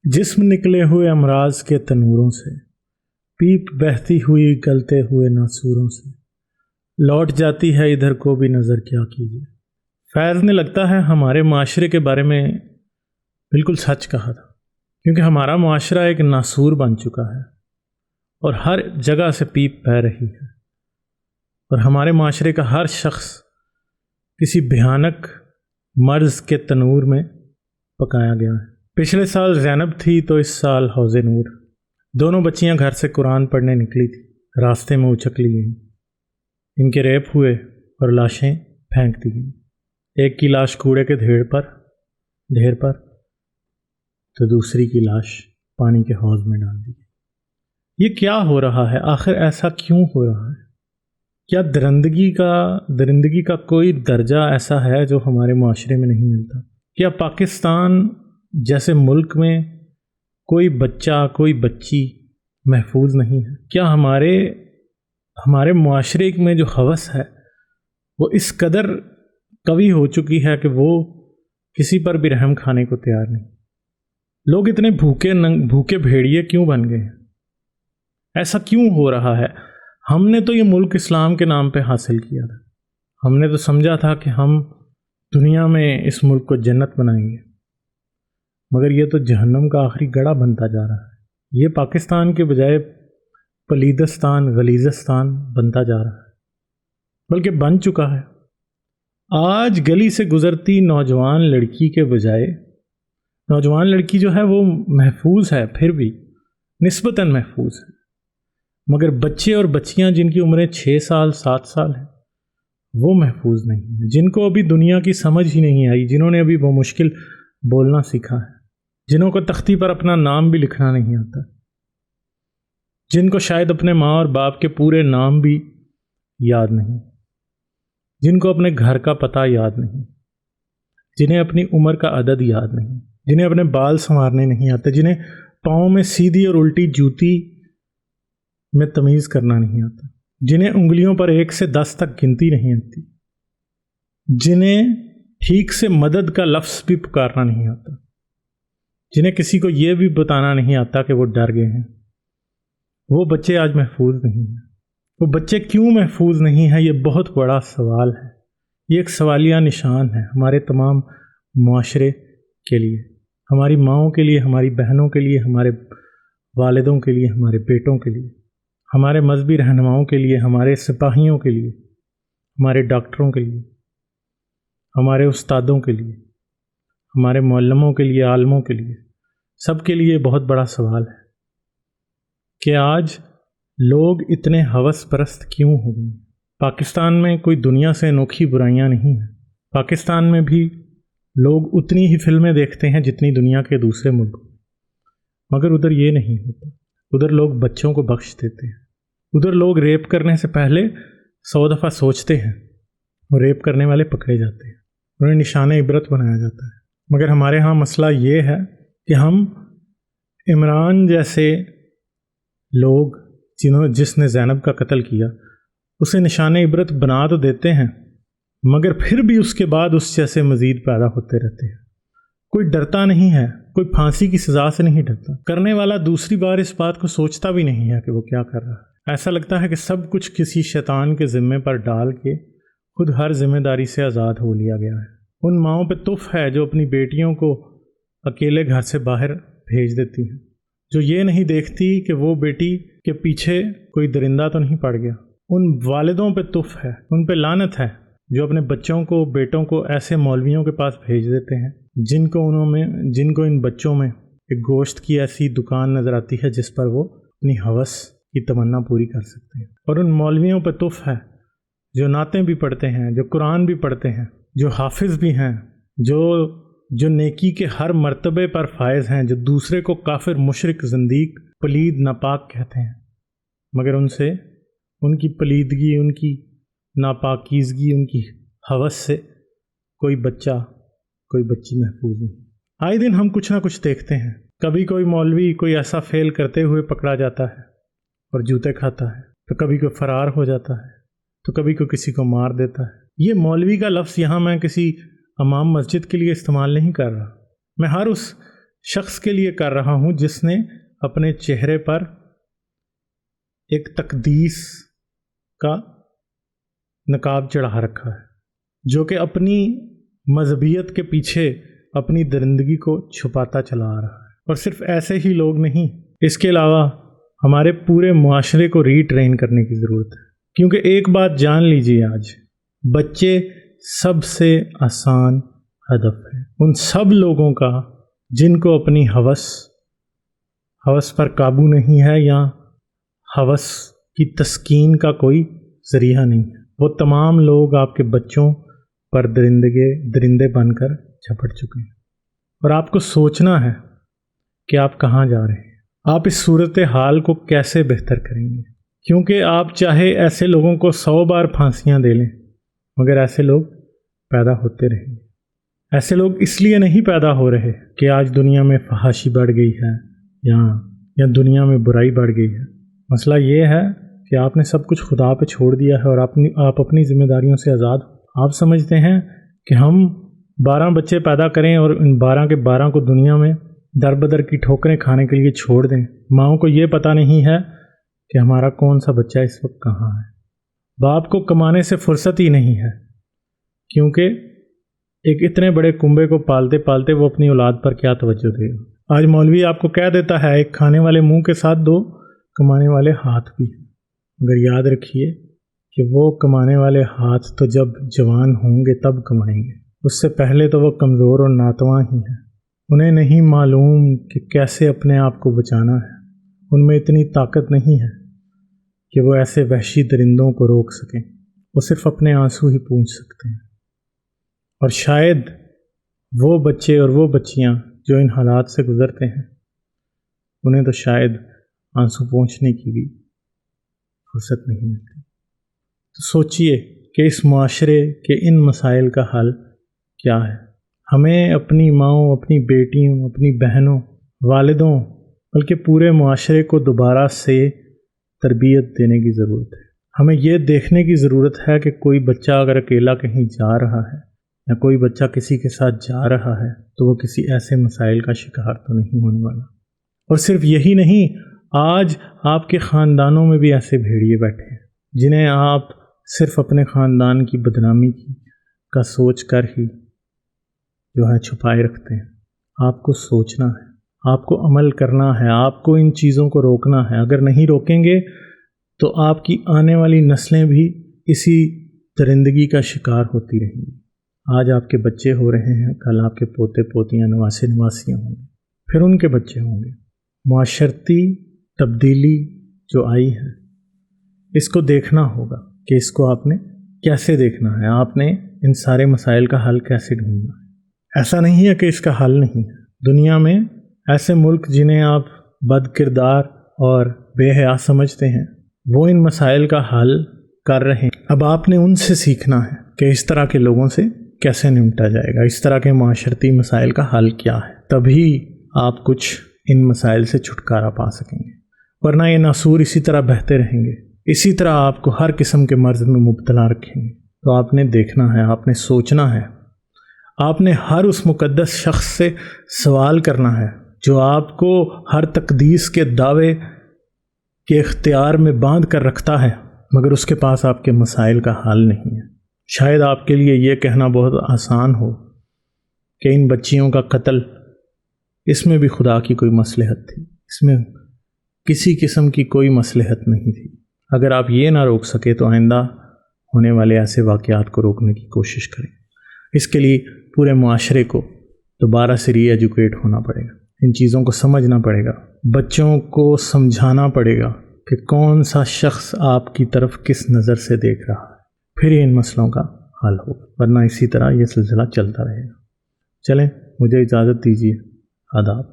جسم نکلے ہوئے امراض کے تنوروں سے، پیپ بہتی ہوئی گلتے ہوئے ناسوروں سے، لوٹ جاتی ہے ادھر کو بھی نظر کیا کیجیے۔ فیض نے لگتا ہے ہمارے معاشرے کے بارے میں بالکل سچ کہا تھا، کیونکہ ہمارا معاشرہ ایک ناسور بن چکا ہے اور ہر جگہ سے پیپ بہہ رہی ہے، اور ہمارے معاشرے کا ہر شخص کسی بھیانک مرض کے تنور میں پکایا گیا ہے۔ پچھلے سال زینب تھی تو اس سال حوض نور۔ دونوں بچیاں گھر سے قرآن پڑھنے نکلی تھی، راستے میں اچک لی گئیں، ان کے ریپ ہوئے اور لاشیں پھینک دی گئیں۔ ایک کی لاش کوڑے کے ڈھیر پر تو دوسری کی لاش پانی کے حوض میں ڈال دی گئی۔ یہ کیا ہو رہا ہے؟ آخر ایسا کیوں ہو رہا ہے؟ کیا درندگی کا کوئی درجہ ایسا ہے جو ہمارے معاشرے میں نہیں ملتا؟ کیا پاکستان جیسے ملک میں کوئی بچہ کوئی بچی محفوظ نہیں ہے؟ کیا ہمارے معاشرے میں جو ہوس ہے وہ اس قدر قوی ہو چکی ہے کہ وہ کسی پر بھی رحم کھانے کو تیار نہیں؟ لوگ اتنے بھوکے بھیڑیے کیوں بن گئے ہیں؟ ایسا کیوں ہو رہا ہے؟ ہم نے تو یہ ملک اسلام کے نام پہ حاصل کیا تھا، ہم نے تو سمجھا تھا کہ ہم دنیا میں اس ملک کو جنت بنائیں گے، مگر یہ تو جہنم کا آخری گڑھا بنتا جا رہا ہے۔ یہ پاکستان کے بجائے پلیدستان، غلیظستان بنتا جا رہا ہے، بلکہ بن چکا ہے۔ آج گلی سے گزرتی نوجوان لڑکی کے بجائے، نوجوان لڑکی جو ہے وہ محفوظ ہے، پھر بھی نسبتاً محفوظ ہے، مگر بچے اور بچیاں جن کی عمریں 6 سال 7 سال ہیں وہ محفوظ نہیں ہیں، جن کو ابھی دنیا کی سمجھ ہی نہیں آئی، جنہوں نے ابھی وہ مشکل بولنا سیکھا ہے، جنہوں کو تختی پر اپنا نام بھی لکھنا نہیں آتا، جن کو شاید اپنے ماں اور باپ کے پورے نام بھی یاد نہیں، جن کو اپنے گھر کا پتہ یاد نہیں، جنہیں اپنی عمر کا عدد یاد نہیں، جنہیں اپنے بال سنوارنے نہیں آتے، جنہیں پاؤں میں سیدھی اور الٹی جوتی میں تمیز کرنا نہیں آتا، جنہیں انگلیوں پر 1 سے 10 تک گنتی نہیں آتی، جنہیں ٹھیک سے مدد کا لفظ بھی پکارنا نہیں آتا، جنہیں کسی کو یہ بھی بتانا نہیں آتا کہ وہ ڈر گئے ہیں، وہ بچے آج محفوظ نہیں ہیں۔ وہ بچے کیوں محفوظ نہیں ہیں؟ یہ بہت بڑا سوال ہے، یہ ایک سوالیہ نشان ہے ہمارے تمام معاشرے کے لیے، ہماری ماؤں کے لیے، ہماری بہنوں کے لیے، ہمارے والدوں کے لیے، ہمارے بیٹوں کے لیے، ہمارے مذہبی رہنماؤں کے لیے، ہمارے سپاہیوں کے لیے، ہمارے ڈاکٹروں کے لیے، ہمارے استادوں کے لیے، ہمارے معلموں کے لیے، عالموں کے لیے، سب کے لیے بہت بڑا سوال ہے کہ آج لوگ اتنے ہوس پرست کیوں ہو گئے؟ پاکستان میں کوئی دنیا سے انوکھی برائیاں نہیں ہیں، پاکستان میں بھی لوگ اتنی ہی فلمیں دیکھتے ہیں جتنی دنیا کے دوسرے ملکوں، مگر ادھر یہ نہیں ہوتا۔ ادھر لوگ بچوں کو بخش دیتے ہیں، ادھر لوگ ریپ کرنے سے پہلے 100 دفعہ سوچتے ہیں اور ریپ کرنے والے پکڑے جاتے ہیں، انہیں نشان عبرت بنایا جاتا ہے۔ مگر ہمارے ہاں مسئلہ یہ ہے کہ ہم عمران جیسے لوگ جس نے زینب کا قتل کیا اسے نشان عبرت بنا تو دیتے ہیں، مگر پھر بھی اس کے بعد اس جیسے مزید پیدا ہوتے رہتے ہیں۔ کوئی ڈرتا نہیں ہے، کوئی پھانسی کی سزا سے نہیں ڈرتا، کرنے والا دوسری بار اس بات کو سوچتا بھی نہیں ہے کہ وہ کیا کر رہا ہے۔ ایسا لگتا ہے کہ سب کچھ کسی شیطان کے ذمے پر ڈال کے خود ہر ذمہ داری سے آزاد ہو لیا گیا ہے۔ ان ماؤں پہ تف ہے جو اپنی بیٹیوں کو اکیلے گھر سے باہر بھیج دیتی ہیں، جو یہ نہیں دیکھتی کہ وہ بیٹی کے پیچھے کوئی درندہ تو نہیں پڑ گیا۔ ان والدوں پہ تف ہے، ان پہ لعنت ہے جو اپنے بچوں کو، بیٹوں کو ایسے مولویوں کے پاس بھیج دیتے ہیں جن کو ان بچوں میں ایک گوشت کی ایسی دکان نظر آتی ہے جس پر وہ اپنی ہوس کی تمنا پوری کر سکتے ہیں۔ اور ان مولویوں پہ تف ہے جو نعتیں بھی پڑھتے ہیں، جو قرآن بھی پڑھتے ہیں، جو حافظ بھی ہیں، جو نیکی کے ہر مرتبے پر فائز ہیں، جو دوسرے کو کافر، مشرک، زندیق، پلید، ناپاک کہتے ہیں، مگر ان سے، ان کی پلیدگی، ان کی ناپاکیزگی، ان کی ہوس سے کوئی بچہ، کوئی بچی محفوظ نہیں۔ آئے دن ہم کچھ نہ کچھ دیکھتے ہیں، کبھی کوئی مولوی کوئی ایسا فعل کرتے ہوئے پکڑا جاتا ہے اور جوتے کھاتا ہے، تو کبھی کوئی فرار ہو جاتا ہے، تو کبھی کوئی کسی کو مار دیتا ہے۔ یہ مولوی کا لفظ یہاں میں کسی امام مسجد کے لیے استعمال نہیں کر رہا، میں ہر اس شخص کے لیے کر رہا ہوں جس نے اپنے چہرے پر ایک تقدیس کا نقاب چڑھا رکھا ہے، جو کہ اپنی مذہبیت کے پیچھے اپنی درندگی کو چھپاتا چلا آ رہا ہے۔ اور صرف ایسے ہی لوگ نہیں، اس کے علاوہ ہمارے پورے معاشرے کو ری ٹرین کرنے کی ضرورت ہے، کیونکہ ایک بات جان لیجیے، آج بچے سب سے آسان ہدف ہے ان سب لوگوں کا جن کو اپنی ہوس پر قابو نہیں ہے یا ہوس کی تسکین کا کوئی ذریعہ نہیں ہے۔ وہ تمام لوگ آپ کے بچوں پر درندے بن کر جھپٹ چکے ہیں، اور آپ کو سوچنا ہے کہ آپ کہاں جا رہے ہیں، آپ اس صورتحال کو کیسے بہتر کریں گے، کیونکہ آپ چاہے ایسے لوگوں کو 100 بار پھانسیاں دے لیں مگر ایسے لوگ پیدا ہوتے رہیں گے۔ ایسے لوگ اس لیے نہیں پیدا ہو رہے کہ آج دنیا میں فحاشی بڑھ گئی ہے یا دنیا میں برائی بڑھ گئی ہے۔ مسئلہ یہ ہے کہ آپ نے سب کچھ خدا پہ چھوڑ دیا ہے اور آپ اپنی ذمہ داریوں سے آزاد ہو۔ آپ سمجھتے ہیں کہ ہم 12 بچے پیدا کریں اور ان 12 کے 12 کو دنیا میں در بدر کی ٹھوکریں کھانے کے لیے چھوڑ دیں۔ ماؤں کو یہ پتہ نہیں ہے کہ ہمارا کون سا بچہ اس وقت کہاں ہے۔ باپ کو کمانے سے فرصت ہی نہیں ہے، کیونکہ ایک اتنے بڑے کنبے کو پالتے پالتے وہ اپنی اولاد پر کیا توجہ دے گا۔ آج مولوی آپ کو کہہ دیتا ہے ایک کھانے والے منہ کے ساتھ 2 کمانے والے ہاتھ بھی ہیں، مگر یاد رکھیے کہ وہ کمانے والے ہاتھ تو جب جوان ہوں گے تب کمائیں گے، اس سے پہلے تو وہ کمزور اور ناتواں ہی ہیں۔ انہیں نہیں معلوم کہ کیسے اپنے آپ کو بچانا ہے، ان میں اتنی طاقت نہیں ہے کہ وہ ایسے وحشی درندوں کو روک سکیں، وہ صرف اپنے آنسو ہی پونچھ سکتے ہیں۔ اور شاید وہ بچے اور وہ بچیاں جو ان حالات سے گزرتے ہیں، انہیں تو شاید آنسو پونچھنے کی بھی فرصت نہیں ملتی۔ تو سوچئے کہ اس معاشرے کے ان مسائل کا حل کیا ہے۔ ہمیں اپنی ماؤں، اپنی بیٹیوں، اپنی بہنوں، والدوں، بلکہ پورے معاشرے کو دوبارہ سے تربیت دینے کی ضرورت ہے۔ ہمیں یہ دیکھنے کی ضرورت ہے کہ کوئی بچہ اگر اکیلا کہیں جا رہا ہے یا کوئی بچہ کسی کے ساتھ جا رہا ہے تو وہ کسی ایسے مسائل کا شکار تو نہیں ہونے والا۔ اور صرف یہی نہیں، آج آپ کے خاندانوں میں بھی ایسے بھیڑیے بیٹھے ہیں جنہیں آپ صرف اپنے خاندان کی بدنامی کا سوچ کر ہی جو ہے چھپائے رکھتے ہیں۔ آپ کو سوچنا ہے، آپ کو عمل کرنا ہے، آپ کو ان چیزوں کو روکنا ہے۔ اگر نہیں روکیں گے تو آپ کی آنے والی نسلیں بھی اسی درندگی کا شکار ہوتی رہیں گی۔ آج آپ کے بچے ہو رہے ہیں، کل آپ کے پوتے پوتیاں، نواسے نواسیاں ہوں گے، پھر ان کے بچے ہوں گے۔ معاشرتی تبدیلی جو آئی ہے اس کو دیکھنا ہوگا کہ اس کو آپ نے کیسے دیکھنا ہے، آپ نے ان سارے مسائل کا حل کیسے ڈھونڈنا ہے۔ ایسا نہیں ہے کہ اس کا حل نہیں ہے۔ دنیا میں ایسے ملک جنہیں آپ بد کردار اور بے حیا سمجھتے ہیں، وہ ان مسائل کا حل کر رہے ہیں۔ اب آپ نے ان سے سیکھنا ہے کہ اس طرح کے لوگوں سے کیسے نمٹا جائے گا، اس طرح کے معاشرتی مسائل کا حل کیا ہے، تبھی آپ کچھ ان مسائل سے چھٹکارا پا سکیں گے، ورنہ یہ ناسور اسی طرح بہتے رہیں گے، اسی طرح آپ کو ہر قسم کے مرض میں مبتلا رکھیں گے۔ تو آپ نے دیکھنا ہے، آپ نے سوچنا ہے، آپ نے ہر اس مقدس شخص سے سوال کرنا ہے جو آپ کو ہر تقدیس کے دعوے کے اختیار میں باندھ کر رکھتا ہے مگر اس کے پاس آپ کے مسائل کا حل نہیں ہے۔ شاید آپ کے لیے یہ کہنا بہت آسان ہو کہ ان بچیوں کا قتل، اس میں بھی خدا کی کوئی مصلحت تھی، اس میں کسی قسم کی کوئی مصلحت نہیں تھی۔ اگر آپ یہ نہ روک سکے تو آئندہ ہونے والے ایسے واقعات کو روکنے کی کوشش کریں۔ اس کے لیے پورے معاشرے کو دوبارہ سے ری ایجوکیٹ ہونا پڑے گا، ان چیزوں کو سمجھنا پڑے گا، بچوں کو سمجھانا پڑے گا کہ کون سا شخص آپ کی طرف کس نظر سے دیکھ رہا ہے، پھر ان مسئلوں کا حل ہوگا، ورنہ اسی طرح یہ سلسلہ چلتا رہے گا۔ چلیں، مجھے اجازت دیجیے، آداب۔